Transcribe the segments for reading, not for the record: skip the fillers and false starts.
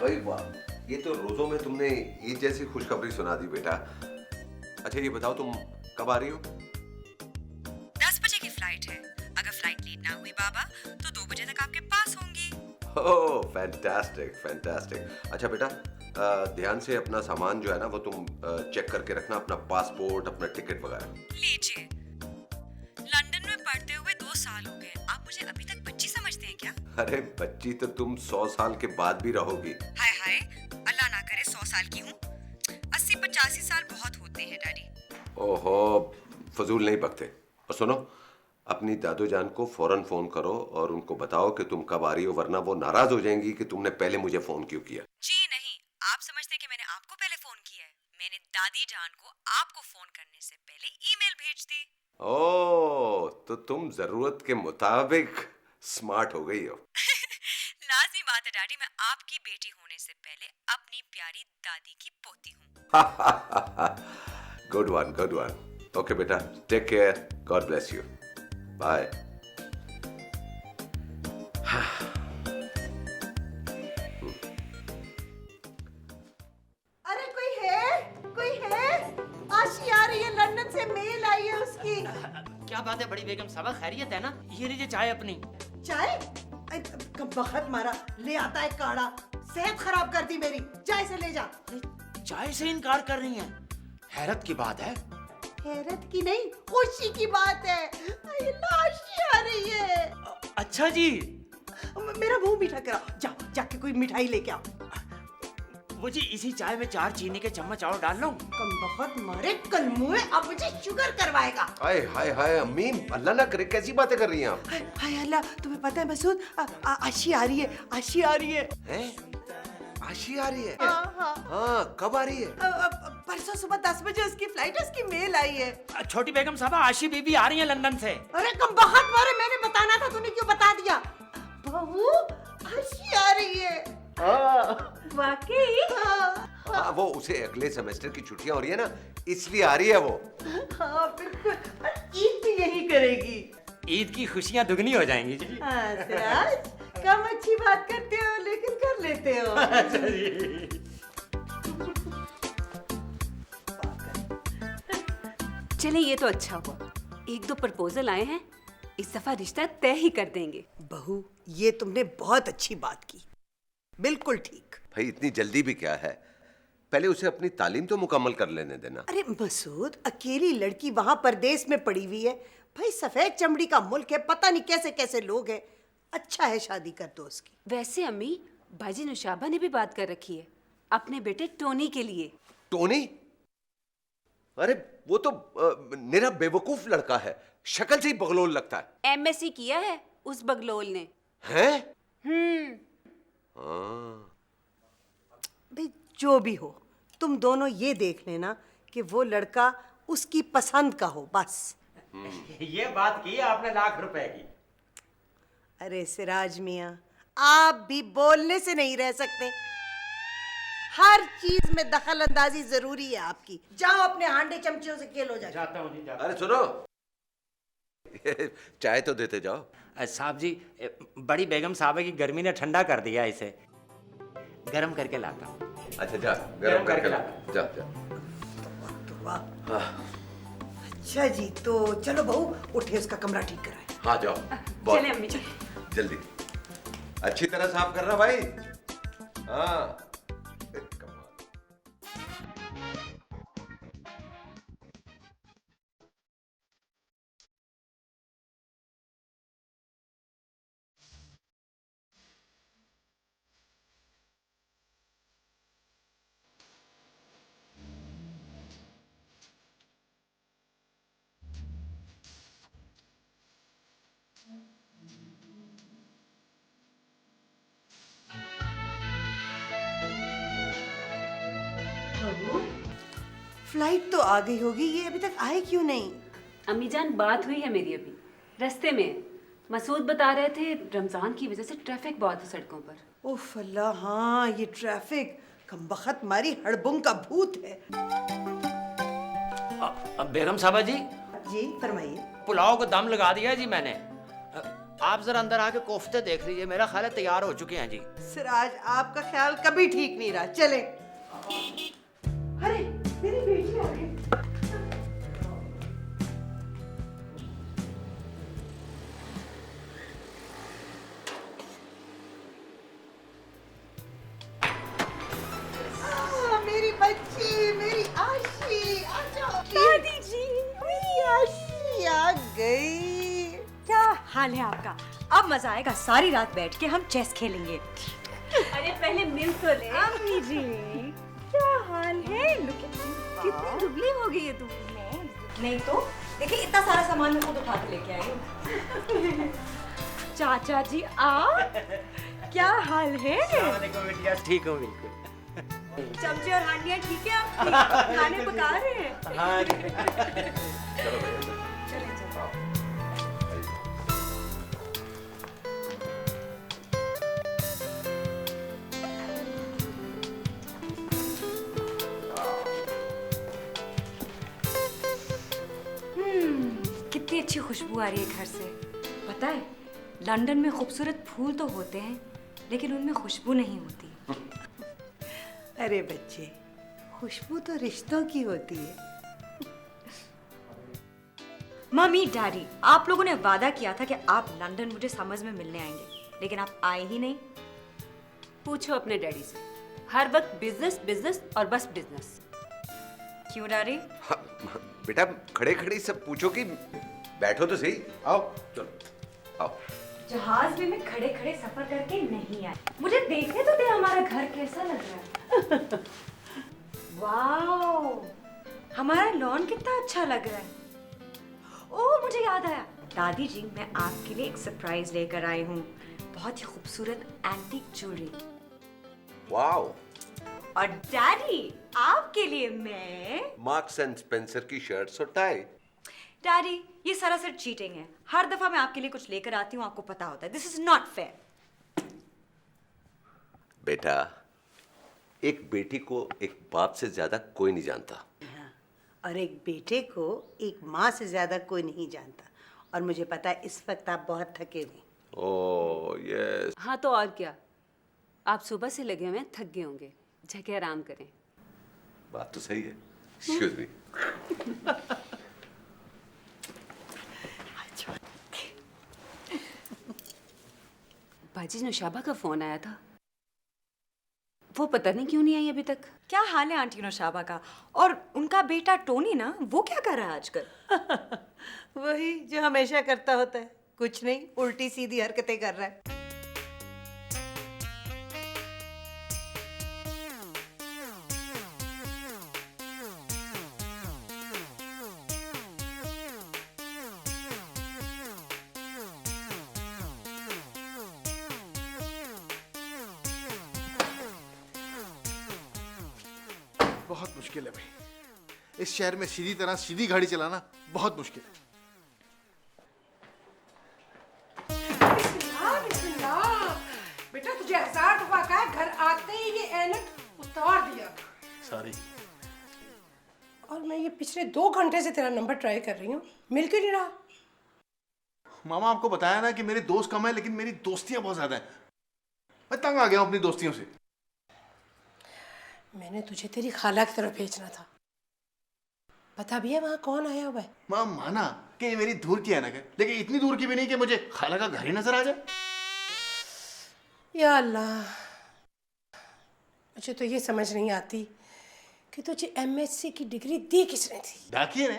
भाई वाह, ये तो रोजों में तुमने ईद जैसी खुशखबरी सुना दी बेटा। अच्छा ये बताओ तुम कब आ रही हो? 10 बजे की फ्लाइट है। अगर फ्लाइट लेट ना हुई बाबा तो 2 बजे तक आपके पास होंगी। Oh fantastic fantastic. अच्छा बेटा ध्यान से अपना सामान जो है ना वो तुम चेक करके रखना, अपना पासपोर्ट, अपना टिकट वगैरह। लीजिए। लंदन में पढ़ते हुए 2 साल हो गए, आप मुझे अभी तक बच्ची समझते हैं क्या? अरे बच्ची तो तुम 100 साल के बाद भी रहोगी। हाय हाय, अल्लाह ना करे 100 साल की हूँ। 80-85 साल बहुत होते हैं डैडी। ओहो, फजूल नहीं बकते। और सुनो, अपनी दादू जान को फौरन फोन करो और उनको बताओ कि तुम कब आ रही हो, वरना वो नाराज हो जाएंगी कि तुमने पहले मुझे फोन क्यों किया। जी नहीं, आप समझते कि मैंने आपको पहले फोन किया है। मैंने दादी जान को आपको फोन करने से पहले ईमेल भेज दी। ओह, तो तुम जरूरत के मुताबिक स्मार्ट हो गई हो। लाजमी बात है डैडी, मैं आपकी बेटी होने से पहले अपनी प्यारी दादी की पोती हूँ। Good one good one. Okay बेटा, take care, God bless you, bye. अरे कोई है? आशी आ रही है, लंदन से मेल आई है उसकी। क्या बात है बड़ी बेगम साहबा, खैरियत है ना? ये लीजिए चाय अपनी। चाय? कब बखत मारा, ले आता है काढ़ा। सेहत खराब कर दी मेरी, जा इसे ले जा। चाय से इनकार कर रही हैं? हैरत की बात है। हैरत की नहीं, खुशी की बात है। आशी आ रही है। अच्छा जी। मेरा मुंह मीठा करा, जा जाके कोई मिठाई लेके आओ। वो जी इसी चाय में 4 चीनी के चम्मच और डाल लो। कम बखत मारे, कल मुंह है, अब मुझे शुगर करवाएगा। हाय हाय हाय अम्मी, अल्लाह ना करे, कैसी बातें कर रही हैं आप? हाय अल्लाह, तुम्हें पता है मसूद, आशी आ रही है, आशी आ रही है। हैं? आशी आ रही है? हाँ। हाँ, कब आ रही है? परसों सुबह 10 बजे उसकी फ्लाइट है, उसकी मेल आई है। छोटी बेगम साहबा, आशी बीबी आ रही हैं लंदन से। अरे कम बखत मारे, मैंने बताना था, तूने क्यों बता दिया? बहू, आशी आ रही है। वाकई? हाँ, वो उसे अगले सेमेस्टर की छुट्टियां हो रही है ना, इसलिए आ रही है वो। हाँ बिल्कुल, और ईद भी यही करेगी। ईद की खुशियां दुगनी हो जाएंगी जी। हाँ सिराज, कम अच्छी बात करते हो लेकिन कर लेते हो। अच्छा जी। चले, ये तो अच्छा हुआ, 1-2 प्रपोजल आए हैं, इस दफा रिश्ता तय ही कर देंगे। बहू, ये तुमने बहुत अच्छी बात की, बिल्कुल ठीक। भाई इतनी जल्दी भी क्या है, पहले उसे अपनी तालीम तो मुकम्मल कर लेने देना। अरे मसूद, अकेली लड़की वहां परदेश में पड़ी हुई है। भाई सफेद चमड़ी का मुल्क है, पता नहीं कैसे कैसे लोग हैं। अच्छा है शादी कर दो उसकी। वैसे अम्मी, बाजी नुशाबा ने भी बात कर रखी है अपने बेटे टोनी के लिए। टोनी? अरे वो तो निरा बेवकूफ लड़का है, शक्ल से ही बगलोल लगता है। एमएससी किया है उस बगलोल ने। हैं? भाई जो भी हो, तुम दोनों ये देख लेना कि वो लड़का उसकी पसंद का हो, बस। ये बात की आपने लाख रुपए की। अरे सिराज मियां, आप भी बोलने से नहीं रह सकते। हर चीज में दखल अंदाजी जरूरी है आपकी। जाओ अपने हांडे चमचों से खेलो जाके। जाता हूँ जी, जाता अरे सुनो, चाय तो देते जाओ। हूँ। साहब जी, बड़ी बेगम साहबा की गर्मी ने ठंडा कर दिया इसे, गर्म करके लाता हूँ। अच्छा जा, गरम करके ला। जा जा। तो वाह। अच्छा जी, तो चलो बहू, उठे उसका कमरा ठीक कराए। हाँ जाओ। चले अम्मी जी। जल्दी, अच्छी तरह साफ करना भाई। हाँ। फ्लाइट तो आ गई होगी, ये अभी तक आए क्यों नहीं? अम्मी जान, बात हुई है मेरी अभी, रास्ते में। मसूद बता रहे थे रमजान की वजह से ट्रैफिक बहुत है सड़कों पर। उफ अल्लाह, हाँ ये ट्रैफिक कम बखत मारी हड़बुंग का भूत है। बेगम साहबा जी, जी फरमाइए। पुलाव को दम लगा दिया जी मैंने। आप जरा अंदर आके कोफ्ते देख लीजिए, मेरा ख्याल है तैयार हो चुके हैं जी। सिराज आपका ख्याल कभी ठीक नहीं रहा, चले। अरे मेरी बेटी आ गई। मेरी बच्ची, मेरी आशी, आ जाओ। दादी जी, मेरी आशी आ गई। क्या हाल है आपका? अब मजा आएगा, सारी रात बैठ के हम चेस खेलेंगे। अरे पहले मिल तो ले। अम्मी जी, क्या हाल है? कितनी दुबली हो गई है तुम। नहीं तो देखिए, इतना सारा सामान मैं खुद उठा के लेके आई हूँ। चाचा जी आप, क्या हाल है? बेटिया ठीक हो बिल्कुल। चमचे और हांडियाँ ठीक है आपकी? खाने पका रहे हैं? हाँ जी। चलो भैया चले चलो। कितनी अच्छी खुशबू आ रही है घर से। पता है, लंदन में खूबसूरत फूल तो होते हैं लेकिन उनमें खुशबू नहीं होती। अरे बच्चे, खुशबू तो रिश्तों की होती है। मम्मी डैडी, आप लोगों ने वादा किया था कि आप लंदन मुझे समर में मिलने आएंगे, लेकिन आप आए ही नहीं। पूछो अपने डैडी से, हर वक्त बिजनेस बिजनेस और बस बिजनेस। क्यों डैडी? हाँ, बेटा खड़े खड़े सब पूछो कि बैठो तो सही। आओ चलो आओ। जहाज में मैं खड़े खड़े सफर करके नहीं आई। मुझे देखने तो दे हमारा घर कैसा लग रहा है। वाओ, हमारा लॉन कितना अच्छा लग रहा है। ओह, मुझे याद आया, दादी जी मैं आपके लिए एक सरप्राइज लेकर आई हूँ। बहुत ही खूबसूरत एंटीक ज्वेलरी। वाओ। और डैडी, आपके लिए मैं मार्क्स एंड स्पेंसर की शर्ट्स और टाई। डैडी, ये सरासर चीटिंग है। हर दफा मैं आपके लिए कुछ लेकर आती हूँ, आपको पता होता है। This is not fair. बेटा, एक बेटी को एक बाप से ज्यादा कोई नहीं जानता। और एक बेटे को एक माँ से ज्यादा कोई नहीं जानता। और मुझे पता है इस वक्त आप बहुत थके हुए। Oh yes. हाँ तो और क्या, आप सुबह से लगे हुए हैं, थक गए होंगे, जाके आराम करें। बात तो सही है। Excuse me. बाजी, नौशाबा का फोन आया था, वो पता नहीं क्यों नहीं आई अभी तक। क्या हाल है आंटी नौशाबा का? और उनका बेटा टोनी ना, वो क्या कर रहा है आजकल? वही जो हमेशा करता होता है, कुछ नहीं, उल्टी सीधी हरकतें कर रहा है। बहुत मुश्किल है भाई, इस शहर में सीधी तरह सीधी गाड़ी चलाना बहुत मुश्किल है। बेटा तुझे 1000 दफा कहा, घर आते ही ये ऐनक उतार दिया। सॉरी। और मैं ये पिछले 2 घंटे से तेरा नंबर ट्राई कर रही हूँ, मिल क्यों नहीं रहा? मामा, आपको बताया ना कि मेरे दोस्त कम है, लेकिन मेरी दोस्तियां बहुत ज्यादा हैं। मैं तंग आ गया हूं अपनी दोस्तियों से। मैंने तुझे तेरी खाला की तरफ भेजना था। पता भी है वहाँ कौन आया हुआ है? मां माना कि ये मेरी दूर की ऐनक है, लेकिन इतनी दूर की भी नहीं कि मुझे खाला का घर ही नजर आ जाए। या अल्लाह, मुझे तो ये समझ नहीं आती कि तुझे MSc की डिग्री दी किसने थी? डाकिए ने।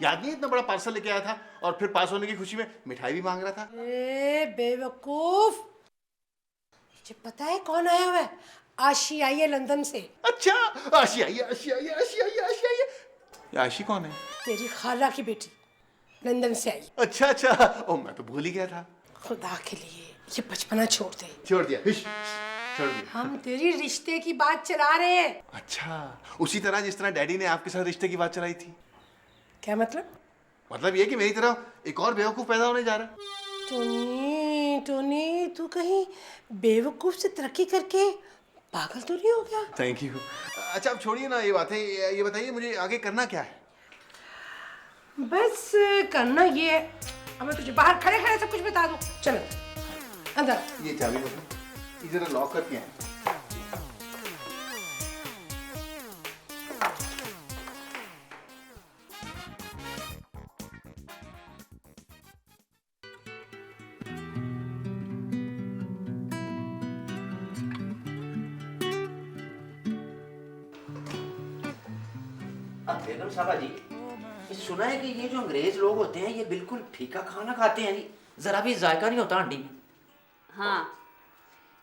याद नहीं, इतना बड़ा पार्सल लेके आया था और फिर पास होने की खुशी में मिठाई भी मांग रहा था। ए बेवकूफ, मुझे पता है कौन आया हुआ है। आशी आई है लंदन से। अच्छा, आशी आई है, आशी आई है, आशी आई है, आशी आई है। ये आशी कौन है? तेरी खाला की बेटी लंदन से आई। अच्छा अच्छा, ओ मैं तो भूल ही गया था। खुदा के लिए ये बचपना छोड़ दे। छोड़ दिया, हिश, छोड़ दिया। हम तेरी रिश्ते की बात चला रहे हैं। अच्छा, उसी तरह जिस तरह डैडी ने आपके साथ रिश्ते की बात चलाई थी। क्या मतलब? मतलब ये कि मेरी तरह एक और बेवकूफ पैदा होने जा रहा है। टोनी, टोनी, तू कहीं बेवकूफ से तरक्की करके पागल तो नहीं हो गया? Thank you. अच्छा अब छोड़िए ना ये बातें, ये बताइए मुझे आगे करना क्या है? बस करना ये है अब मैं तुझे बाहर खड़े खड़े सब कुछ बता दूं। चलो अंदर। ये चाबी रखो, ये जरा लॉक करके आए। अब बेगम साहबा जी, ये सुना है कि ये जो अंग्रेज लोग होते हैं ये बिल्कुल फीका खाना खाते हैं जी, जरा भी जायका नहीं होता हंडी में। हाँ,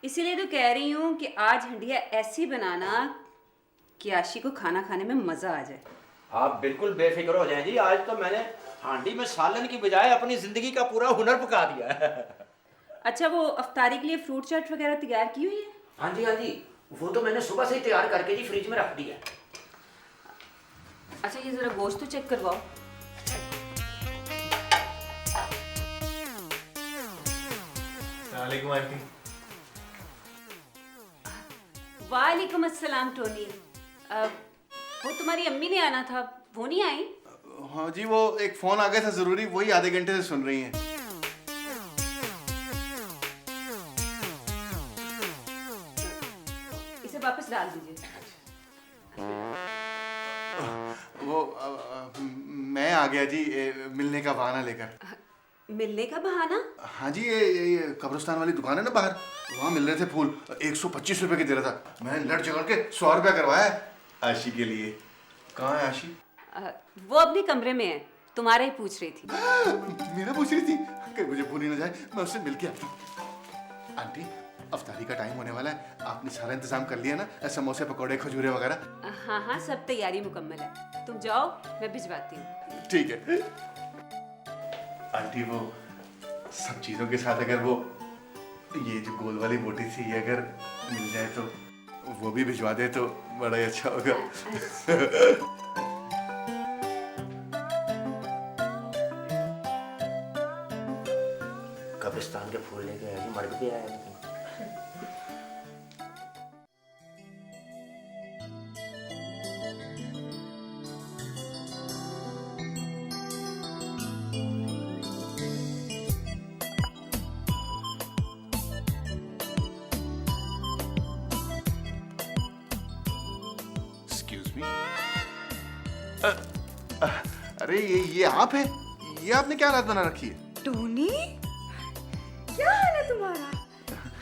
इसीलिए तो कह रही हूँ कि आज हंडिया ऐसी बनाना कि आशी को खाना खाने में मजा आ जाए। आप बिल्कुल बेफिक्र हो जाएं जी, आज तो मैंने हांडी में सालन की बजाय अपनी जिंदगी का पूरा हुनर पका दिया है। अच्छा, वो अफ्तारी के लिए फ्रूट चाट वगैरह तैयार की हुई है? हाँ जी हाँ जी, वो तो मैंने सुबह से ही तैयार करके जी फ्रिज में रख दिया। अच्छा, ये जरा गोश्त तो चेक करवाओ। वालेकुम आंटी। वालेकुम अस्सलाम टोनी। वो तुम्हारी अम्मी ने आना था, वो नहीं आई? हाँ जी, वो एक फोन आ गया था जरूरी, वही आधे घंटे से सुन रही हैं। इसे वापस डाल दीजिए। वो मैं आ गया जी, मिलने का बहाना लेकर। मिलने का बहाना? हाँ जी, ये कब्रिस्तान वाली दुकान है ना बाहर, वहाँ मिल रहे थे फूल। 125 रुपए के दे रहा था, मैंने लड़ झगड़ के 100 रुपया करवाया है आशी के लिए। कहाँ है आशी? वो अपने कमरे में है, तुम्हारा ही पूछ रही थी। मेरा पूछ रही थी, कहीं मुझे भूल ही ना जाए, मैं उससे मिल के आता हूँ। आंटी, अफ्तारी का टाइम होने वाला है, आपने सारा इंतजाम कर लिया ना? समोसे पकौड़े खजूरे वगैरह? हाँ हाँ, सब तैयारी मुकम्मल है, तुम जाओ, मैं भिजवाती हूँ। ठीक है आंटी, वो सब चीजों के साथ अगर वो ये जो गोल वाली बोटी थी ये अगर मिल जाए तो वो भी भिजवा दे तो बड़ा ही अच्छा होगा। कब्रिस्तान के फूल लेके आया जी, मर्द भी आया। Excuse me. अरे ये आप है? ये आपने क्या हालत बना रखी है? टोनी, क्या हाल है तुम्हारा?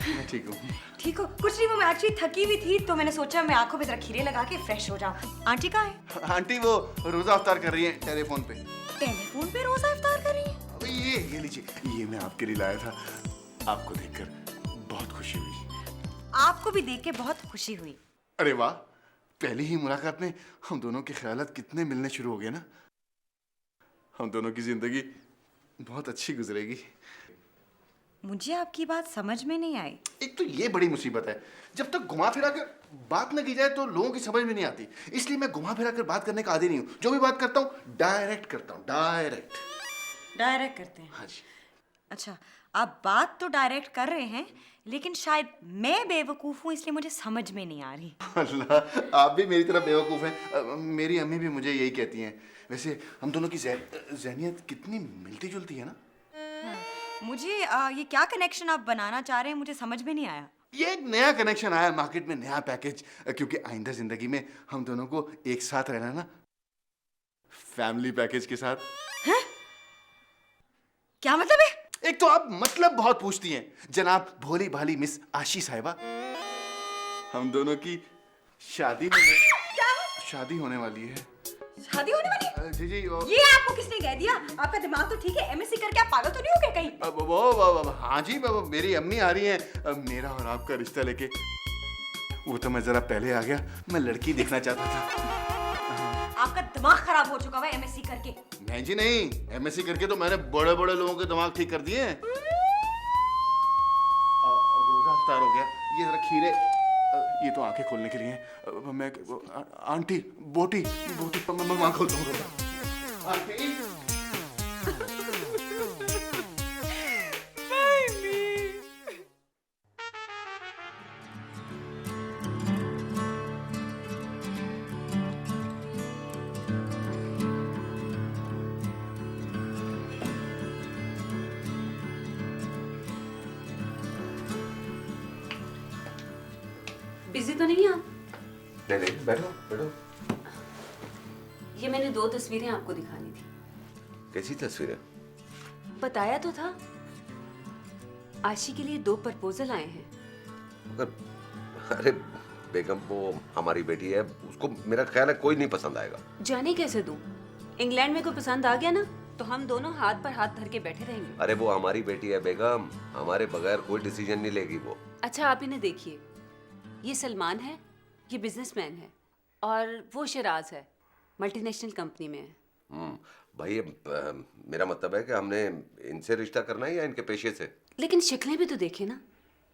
मैं ठीक हूँ। ठीक हो? कुछ नहीं, वो मैं एक्चुअली थकी हुई थी तो मैंने सोचा मैं आंखों पे जरा खीरे लगा के फ्रेश हो जाऊं। आंटी कहाँ है? आंटी वो रोजा अफ्तार कर रही है टेलीफोन पे। टेलीफोन पे रोजा इफ्तार कर रही है? अबे ये लीजिए, ये मैं आपके लिए लाया था, आपको देखकर बहुत खुशी हुई। आपको भी देख के बहुत खुशी हुई। अरे वाह, पहली ही मुलाकात में हम दोनों के ख्यालात कितने मिलने शुरू हो गए ना। हम दोनों की जिंदगी बहुत अच्छी गुजरेगी। मुझे आपकी बात समझ में नहीं आई। एक तो ये बड़ी मुसीबत है, जब तक घुमा फिरा कर बात न की जाए तो लोगों की समझ में नहीं आती, इसलिए मैं घुमा फिरा कर बात करने का आदी नहीं हूँ। जो भी बात करता हूँ डायरेक्ट करता हूँ, डायरेक्ट करते हैं? हाँ जी। अच्छा, आप बात तो डायरेक्ट कर रहे हैं, लेकिन शायद मैं बेवकूफ़ हूँ इसलिए मुझे समझ में नहीं आ रही। अल्लाह, आप भी मेरी तरह बेवकूफ़ हैं। मेरी अम्मी भी मुझे यही कहती हैं। वैसे हम दोनों की ज़हनियत कितनी मिलती जुलती है ना। मुझे ये क्या कनेक्शन आप बनाना चाह रहे हैं मुझे समझ में नहीं आया। ये एक नया कनेक्शन आया मार्केट में, नया पैकेज, क्योंकि आइंदा जिंदगी में हम दोनों को एक साथ रहना ना, फैमिली पैकेज के साथ। हैं? क्या मतलब है? एक तो आप मतलब बहुत पूछती हैं जनाब भोली भाली मिस आशी साहिबा। हम दोनों की शादी होने वाली है। शादी होने वाली है? जी जी। ये आपको किसने कह दिया? आपका दिमाग तो ठीक है, एमएससी करके आप पागल तो नहीं हो गए कहीं? हाँ जी, मेरी अम्मी आ रही हैं मेरा और आपका रिश्ता लेके। वो तो मैं जरा पहले आ गया, मैं लड़की देखना चाहता था। आपका दिमाग खराब हो चुका है एमएससी करके। नहीं जी नहीं, एमएससी करके तो मैंने बड़े बड़े लोगों के दिमाग ठीक कर दिए हैं। रोजा अफ्तार हो गया, ये जरा खीरे, ये तो आंखें खोलने के लिए हैं। मैं आंटी बोटी मैं खोलता हूँ। आंटी बिजी तो नहीं हैं आप? नहीं नहीं, बैठो बैठो। ये मैंने 2 तस्वीरें आपको दिखानी थी। कैसी तस्वीरें? बताया तो था, आशी के लिए 2 प्रपोजल आए हैं। मगर अरे बेगम, वो हमारी बेटी है, उसको मेरा ख्याल है कोई नहीं पसंद आएगा। जाने कैसे दूं? इंग्लैंड में कोई पसंद आ गया ना तो हम दोनों हाथ पर हाथ धर के बैठे रहेंगे। अरे वो हमारी बेटी है बेगम, हमारे बगैर कोई डिसीजन नहीं लेगी वो। अच्छा आप इन्हें देखिए, ये सलमान है, ये बिजनेसमैन है, और वो शिराज है, मल्टीनेशनल कंपनी में है। भाई मेरा मतलब है कि हमने इनसे रिश्ता करना है या इनके पेशे से? लेकिन शक्लें भी तो देखे ना,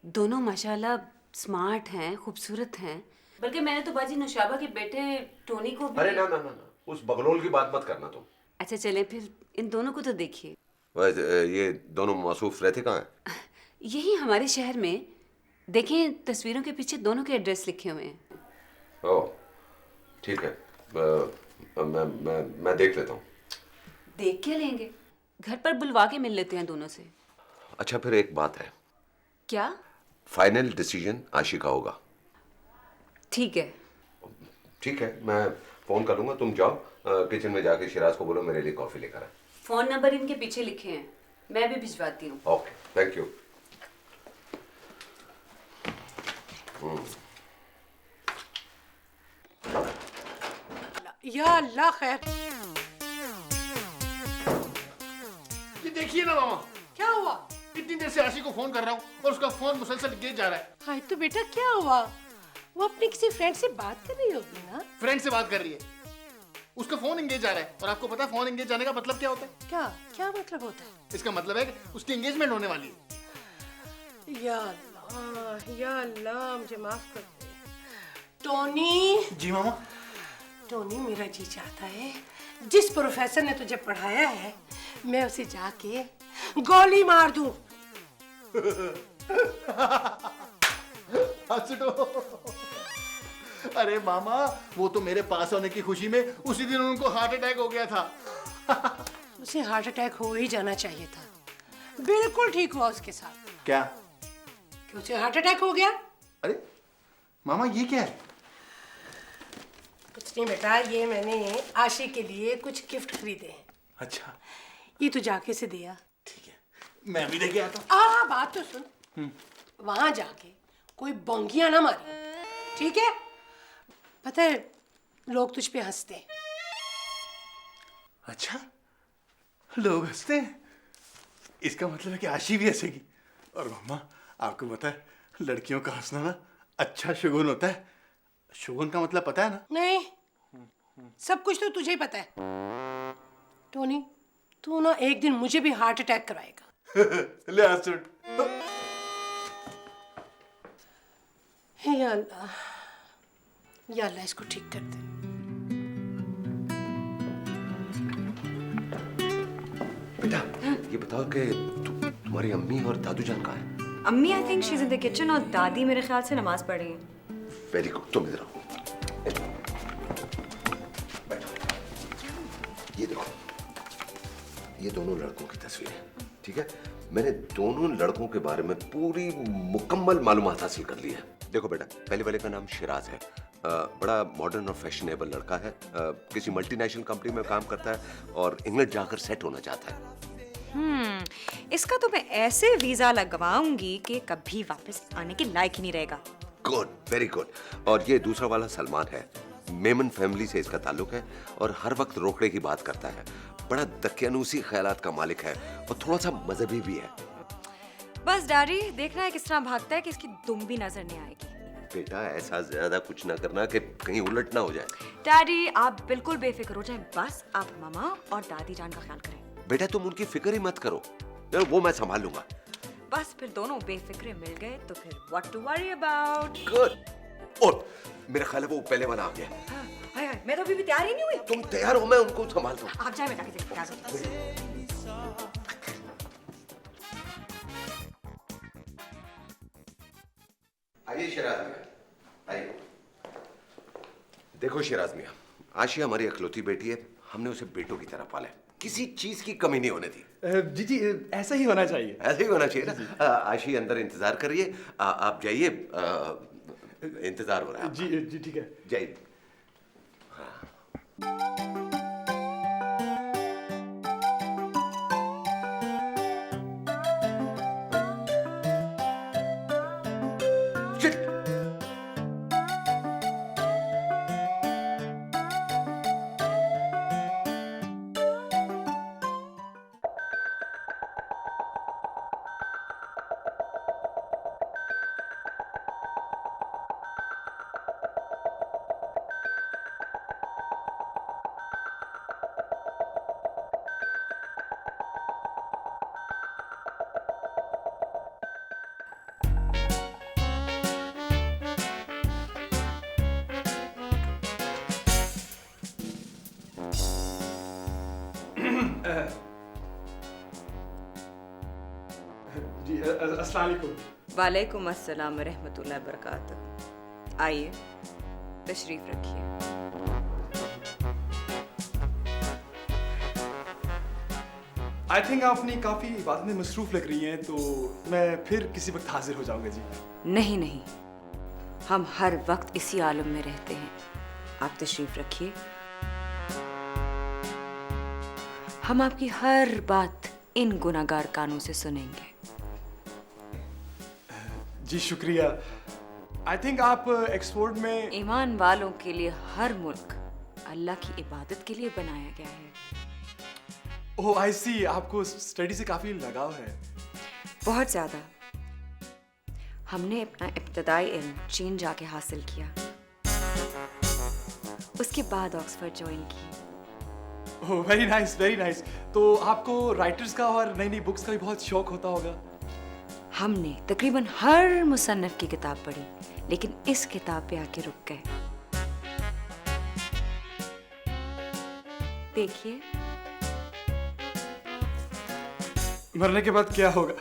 दोनों माशाल्लाह स्मार्ट हैं, खूबसूरत हैं। बल्कि मैंने तो बाजी नुशाबा के बेटे टोनी को भी... अरे ना ना ना ना, उस बगलोल की बात मत करना तुम। अच्छा चले फिर इन दोनों को तो देखिए। वैसे ये दोनों मौसूफ रहते कहाँ हैं? यही हमारे शहर में। देखें तस्वीरों के पीछे दोनों के एड्रेस लिखे हुए हैं। ओह ठीक है, मैं देख लेता हूँ। देख के लेंगे, घर पर बुलवा के मिल लेते हैं दोनों से। अच्छा फिर एक बात है, क्या? फाइनल डिसीजन आशी का होगा। ठीक है। ठीक है, मैं फोन कर लूंगा, तुम जाओ किचन में जाके शिराज को बोलो मेरे लिए कॉफी लेकर आए। फोन नंबर इनके पीछे लिखे हैं, मैं भी भिजवाती हूँ। Okay thank you. या अल्लाह खैर। ये देखिए ना मामा, क्या हुआ? इतनी देर से आशी को फोन कर रहा हूँ और उसका फोन मुसलसल गेज जा रहा है। हाय तो बेटा क्या हुआ? वो अपनी किसी फ्रेंड से बात कर रही होगी ना? फ्रेंड से बात कर रही है, उसका फोन एंगेज जा रहा है। और आपको पता है फोन एंगेज जाने का मतलब क्या होता है? क्या क्या मतलब होता है? इसका मतलब है कि उसकी एंगेजमेंट होने वाली है। या अल्लाह मुझे माफ कर दे। टोनी, जी मामा। टोनी मेरा जी चाहता है जिस प्रोफेसर ने तुझे पढ़ाया है मैं उसे जाके गोली मार दूं। अरे मामा, वो तो मेरे पास होने की खुशी में उसी दिन उनको हार्ट अटैक हो गया था। उसे हार्ट अटैक हो ही जाना चाहिए था। बिल्कुल ठीक हुआ उसके साथ। क्या? कि उसे हार्ट अटैक हो गया। अरे मामा ये क्या है? कुछ नहीं बेटा, ये मैंने आशी के लिए कुछ गिफ्ट खरीदे हैं। अच्छा ये तू जाके से दिया। ठीक है, मैं भी लेके आता हूँ। बात तो सुन, वहां जाके कोई बंगियां ना मारी, ठीक है? पता है लोग तुझ पे हंसते हैं। अच्छा, लोग हंसते हैं? इसका मतलब है कि आशी भी हंसेगी। और मामा आपको पता है लड़कियों का हंसना ना अच्छा शुगुन होता है। शुगुन का मतलब पता है ना? नहीं, सब कुछ तो तुझे ही पता है। टोनी तू ना एक दिन मुझे भी हार्ट अटैक कराएगा। ले हाथ सुन। हे या अल्लाह, या अल्लाह इसको ठीक कर दे। बेटा ये बताओ कि तुम्हारी अम्मी और दादू जान कहाँ हैं? अम्मी I think she is in the kitchen और दादी मेरे ख्याल से नमाज पढ़ रही है। वेरी गुड, तुम इधर आओ। बैठो। ये देखो, ये दोनों लड़कों की तस्वीरें, ठीक है? मैंने दोनों लड़कों के बारे में पूरी मुकम्मल मालूमात हासिल कर ली है। देखो बेटा, पहले वाले का नाम शिराज है, बड़ा मॉडर्न और फैशनेबल लड़का है, किसी मल्टीनेशनल कंपनी में काम करता है और इंग्लैंड जाकर सेट होना चाहता है। इसका तो मैं ऐसे वीजा लगवाऊंगी कि कभी वापस आने के लायक ही नहीं रहेगा। Good, very good. और ये दूसरा वाला सलमान है, मेमन फैमिली से इसका ताल्लुक है और हर वक्त रोकड़े की बात करता है, बड़ा दकियानूसी ख्यालात का मालिक है और थोड़ा सा मजहबी भी है। बस डैडी देखना है किस तरह भागता है कि इसकी दुम भी नजर नहीं आएगी। बेटा ऐसा ज्यादा कुछ ना करना कि कहीं उलट ना हो जाए। डैडी आप बिल्कुल बेफिक्र हो जाएं, बस आप मामा और दादी जान का ख्याल करें। बेटा तुम उनकी फिक्र ही मत करो, यार वो मैं संभाल लूंगा। बस फिर दोनों बेफिक्रे मिल गए तो फिर what to worry about. Good. और मेरा ख्याल है वो पहले वाला आ गया। हाय हाय, मैं तो अभी भी तैयार ही नहीं हुई। तुम तैयार हो, मैं उनको संभालता हूँ। आप जाए, मैं जाके तैयार होता हूँ। आइए शिराज मियां, आइए। देखो शिराज मियां, आशी हमारी अखलौती बेटी है, हमने उसे बेटों की तरह पाला है, किसी चीज की कमी नहीं होने दी। जी जी ऐसा ही होना चाहिए। ऐसे ही होना चाहिए ना। आशी अंदर इंतजार करिए, आप जाइए। इंतजार हो रहा है जी जी ठीक है। जय जी अस्सलाम वालेकुम। वालेकुम अस्सलाम व रहमतुल्लाहि व बरकातहू। आइए तशरीफ रखिए। आई थिंक आप अपनी काफ़ी इबादत में मसरूफ़ लग रही हैं, तो मैं फिर किसी वक्त हाजिर हो जाऊंगा जी। नहीं नहीं, हम हर वक्त इसी आलम में रहते हैं। आप तशरीफ रखिए। हम आपकी हर बात इन गुनाहगार कानों से सुनेंगे। जी शुक्रिया। आई थिंक आप एक्सपोर्ट में ईमान वालों के लिए हर मुल्क अल्लाह की इबादत के लिए बनाया गया है। ओह आई सी, आपको स्टडी से काफ़ी लगाव है। बहुत ज़्यादा। हमने अपना इब्तदाई इल्म चीन जाके हासिल किया, उसके बाद ऑक्सफोर्ड ज्वाइन की। Oh very nice very nice. तो आपको राइटर्स का और नई नई बुक्स का भी बहुत शौक होता होगा। हमने तकरीबन हर मुसन्नफ की किताब पढ़ी, लेकिन इस किताब पे आके रुक गए। देखिए, मरने के बाद क्या होगा?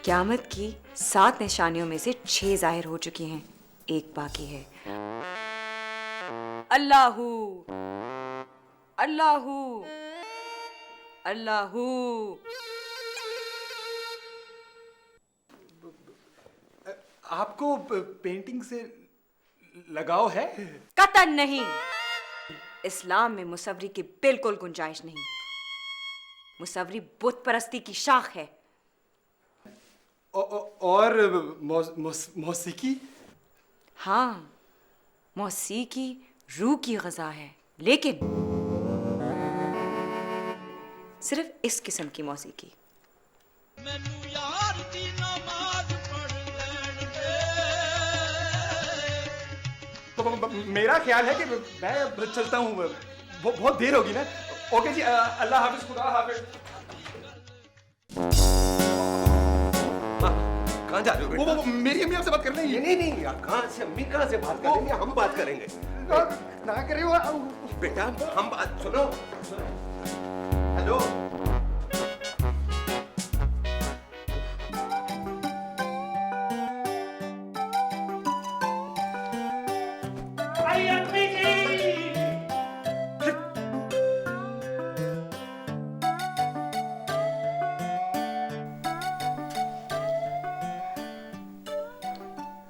क़यामत की 7 निशानियों में से 6 जाहिर हो चुकी हैं, एक बाकी है। अल्लाहू अल्लाहू अल्लाहू। आपको पेंटिंग से लगाव है? कतन नहीं। इस्लाम में मुसव्वरी की बिल्कुल गुंजाइश नहीं। मुसव्वरी बुत परस्ती की शाख है। और मौसीकी? हाँ, मौसीकी रूह की ग़िज़ा है, लेकिन सिर्फ इस किस्म की मौसीकी। तो मेरा ख्याल है कि मैं चलता हूँ, बहुत देर होगी ना। ओके जी, अल्लाह हाफिज, खुदा हाफिज। कहाँ जा रहे हो बेटा? वो मेरी अम्मी आपसे बात कर रही है। नहीं नहीं यार, कहाँ से अम्मी कहाँ से बात करेंगे? हम बात करेंगे ना करे वो बेटा, हम बात सुनो। हेलो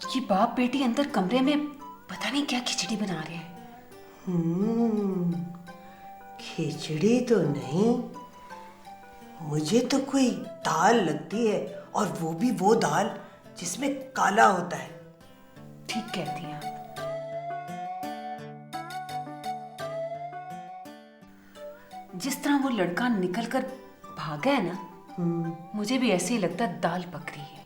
ये बाप बेटी अंदर कमरे में पता नहीं क्या खिचड़ी बना रहे हैं। खिचड़ी तो नहीं, मुझे तो कोई दाल लगती है, और वो भी वो दाल जिसमें काला होता है। ठीक कहती हैं आप। जिस तरह वो लड़का निकलकर भागा है ना, मुझे भी ऐसे ही लगता है दाल पक रही है।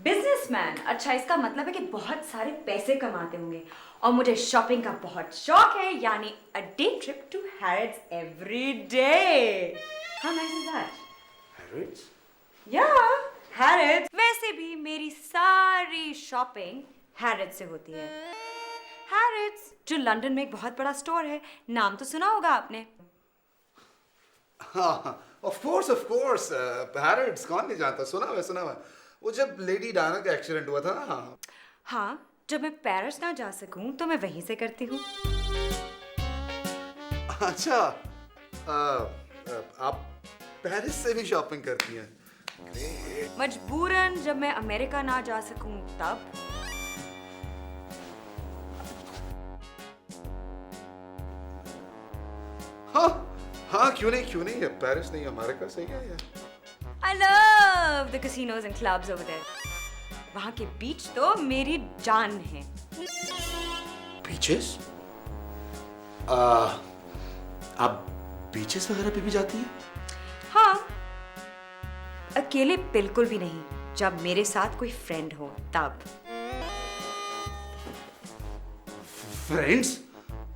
बिजनेसमैन, अच्छा इसका मतलब है कि बहुत सारे पैसे कमाते होंगे और मुझे शॉपिंग का बहुत शौक है, यानी a day trip to Harrods every day. How nice is that? Harrods? या हैरिड्स। वैसे भी मेरी सारी शॉपिंग हैरिड्स से होती है। हैरिड्स जो लंदन में एक बहुत बड़ा स्टोर है, नाम तो सुना होगा आपने। हाँ, ऑफ कोर्स हैरिड्स कौन नहीं जानता, सुना हुआ। वो जब लेडी डायना का एक्सीडेंट हुआ था ना। हाँ, जब मैं पेरिस ना जा सकूं तो मैं वहीं से करती हूँ। अच्छा, आप पेरिस से भी शॉपिंग करती हैं? मजबूरन जब मैं अमेरिका ना जा सकूं तब। हाँ, क्यों नहीं, पेरिस नहीं अमेरिका सही है यार। I love the casinos and clubs over there. वहाँ के बीच तो मेरी जान है। बीचेस? आप बीचेस वगैरह पे भी जाती हैं? हाँ, अकेले बिल्कुल भी नहीं, जब मेरे साथ कोई फ्रेंड हो तब। फ्रेंड्स?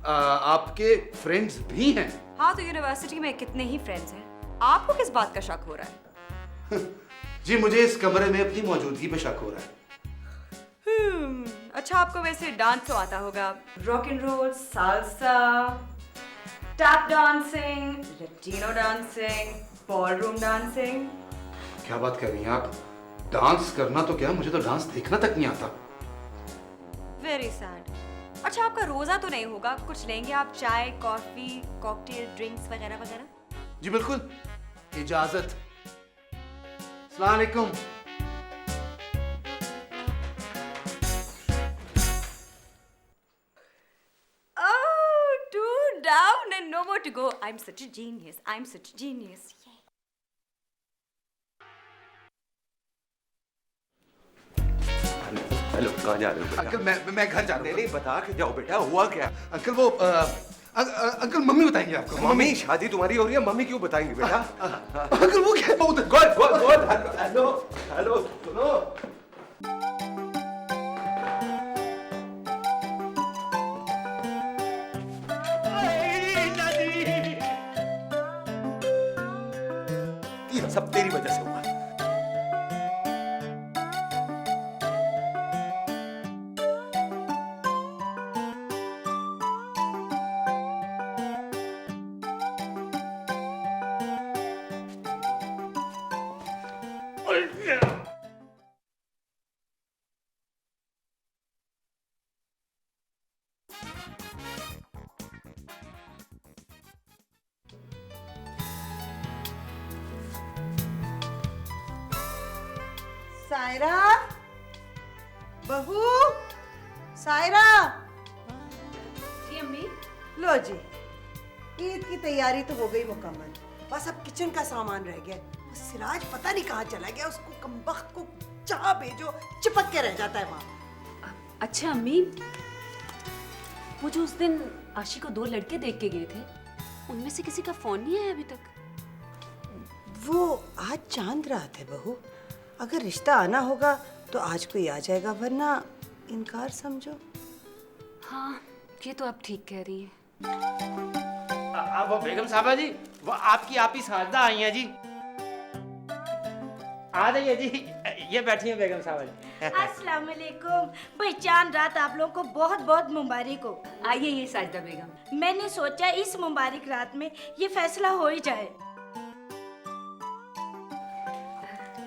आपके फ्रेंड्स भी हैं? हाँ, तो यूनिवर्सिटी में कितने ही फ्रेंड्स हैं। आपको किस बात का शक हो रहा है? जी, मुझे इस कमरे में अपनी मौजूदगी पे शक हो रहा है। अच्छा, आपको वैसे डांस तो आता होगा। Rock and roll, salsa, tap dancing, Latino dancing, ballroom dancing. क्या बात कर रही हैं आप? डांस करना तो क्या, मुझे तो डांस देखना तक नहीं आता। Very sad. अच्छा, आपका रोजा तो नहीं होगा? कुछ लेंगे आप? चाय, कॉफी, कॉकटेल, ड्रिंक्स वगैरह वगैरह? जी बिल्कुल, इजाजत। अस्सलाम वालेकुम। Oh, two down and no more to go. I'm such a genius. Yay. Hello, कहाँ जा रहे हो बेटा? अंकल मैं घर जा रहा हूँ। नहीं, बता के जाओ बेटा, हुआ क्या? अंकल वो अंकल मम्मी बताएंगे आपको। मम्मी, शादी तुम्हारी हो रही है, मम्मी क्यों बताएंगी बेटा? अंकल वो क्या? गुड, हेलो, सुनो। ये सब तेरी वजह से हुआ। सायरा, बहू, सायरा। जी अम्मी। लो जी, ईद की तैयारी तो हो गई मुकम्मल, बस अब किचन का सामान रह गया। वो सिराज पता नहीं कहाँ चला गया, उसको कमबख्त को जहाँ भेजो चिपक के रह जाता है वहाँ। अच्छा अम्मी, वो जो उस दिन आशी को 2 लड़के देख के गए थे, उनमें से किसी का फोन नहीं आया अभी तक? वो आज चांद रात है बहू, अगर रिश्ता आना होगा तो आज कोई आ जाएगा, वरना इनकार समझो। हाँ, ये तो आप ठीक कह रही हैं। वो बेगम साहबा जी, वो आपकी आप ही साजदा आई हैं जी। आ जाइए जी, ये बैठी हैं बेगम साहबा जी। अस्सलाम वालेकुम। भाई चांद रात आप लोगों को बहुत बहुत मुबारक हो। आइए, ये साजदा बेगम। मैंने सोचा इस मुबारक रात में ये फैसला हो ही जाए।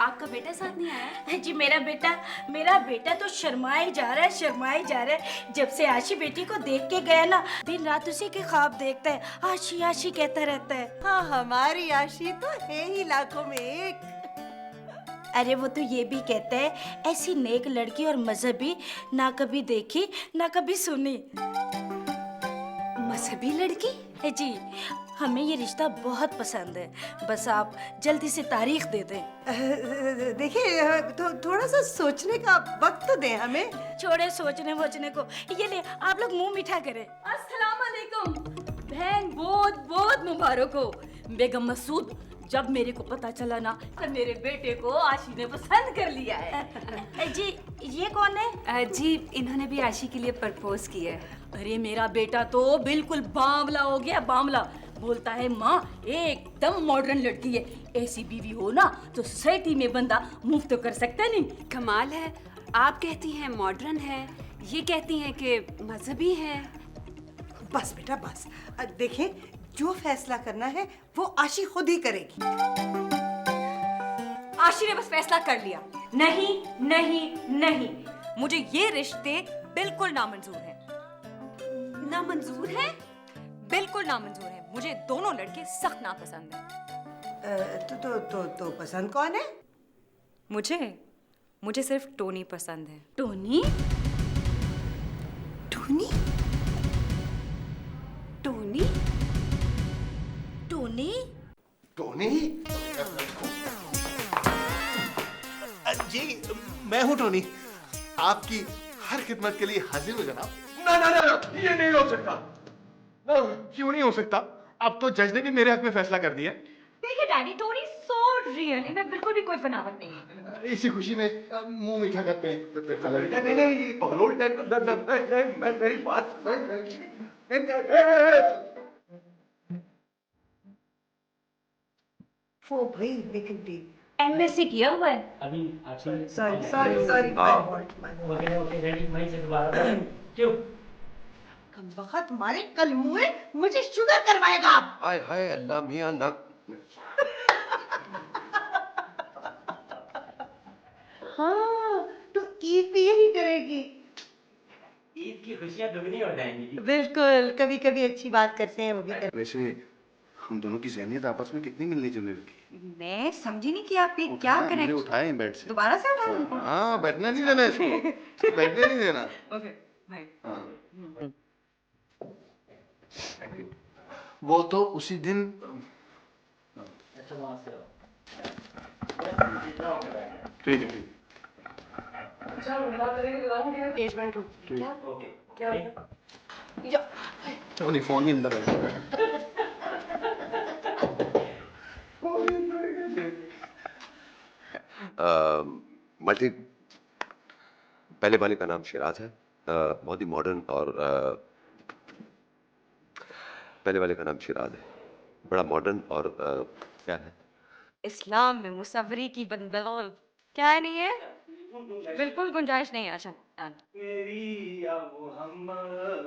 आपका बेटा साथ नहीं आया? जी मेरा बेटा तो शर्माई जा रहा है। जब से आशी बेटी को देख के गया ना, दिन रात उसी के ख्वाब देखता है, आशी आशी कहता रहता है। हाँ, हमारी आशी तो है ही लाखों में एक। अरे वो तो ये भी कहता है, ऐसी नेक लड़की और मजहबी ना कभी देखी ना कभी सुनी। मजहबी लड़की? जी, हमें ये रिश्ता बहुत पसंद है, बस आप जल्दी से तारीख दे दें। देखिए, थोड़ा सा सोचने का वक्त तो दें हमें। छोड़े सोचने वोचने को, ये ले आप लोग मुंह मीठा करें। अस्सलाम वालेकुम। बहन बहुत बहुत मुबारक हो। बेगम मसूद जब मेरे को पता चला ना तो मेरे बेटे को आशी ने पसंद कर लिया है। जी ये कौन है? जी इन्होंने भी आशी के लिए प्रपोज किया है। अरे मेरा बेटा तो बिल्कुल बावला हो गया, बावला। बोलता है माँ एकदम मॉडर्न लड़की है, ऐसी बीवी हो ना तो सोसाइटी में बंदा मुफ्त तो कर सकता नहीं। कमाल है, आप कहती हैं मॉडर्न है, ये कहती हैं कि मजहबी है। बस बेटा बस, देखें जो फैसला करना है वो आशी खुद ही करेगी। आशी ने बस फैसला कर लिया। नहीं नहीं नहीं, मुझे ये रिश्ते बिल्कुल नामंजूर हैं। नामंजूर है? बिल्कुल नामंजूर है। मुझे दोनों लड़के सख्त नापसंद हैं। तो पसंद कौन है? मुझे सिर्फ टोनी पसंद है। Tony? Tony? Tony? Tony? Tony? जी मैं हूँ टोनी, आपकी हर खिदमत के लिए हाजिर हूँ जनाब। ना ना ना, ये नहीं हो सकता। ना, क्यों नहीं हो सकता? अब तो जज ने भी मेरे हक में फैसला कर दिया। देखिए डैडी, टोनी सो रियल, मैं बिल्कुल भी कोई बनावट नहीं है। इसी खुशी में मुंह मीठा करते हैं। नहीं नहीं, बहलोल मेरी बात। ओ भाई लेकिन दी एमएससी किया हुआ है। अभी सॉरी क्यों? कम वक्त मारे कल मुंह मुझे शुगर करवाएगा आप। हाय हाय अल्लाह मियां ना। हाँ तो ईद भी यही करेगी। ईद की खुशियां दुगनी हो जाएंगी। बिल्कुल, कभी कभी अच्छी बात करते हैं वो भी करते। वैसे हम दोनों की ज़हनियत आपस में कितनी मिलनी जुलने लगी। मैं समझी नहीं कि आप ये क्या करें। उठाए बेड से। दोबारा से उठा उनको। हाँ, बैठना नहीं देना इसको। बैठने नहीं देना। ओके भाई। हाँ। वो तो उसी दिन। अच्छा वहां से आओ। ठीक है। टोनी फोन ही अंदर है। मल्टी पहले वाले का नाम शिराज है। बहुत ही मॉडर्न और पहले वाले का नाम शिराज है, बड़ा मॉडर्न और क्या है, इस्लाम में मुसव्वरी की बंदौल क्या नहीं है, बिल्कुल गुंजाइश नहीं है। अच्छा मेरी या मोहम्मद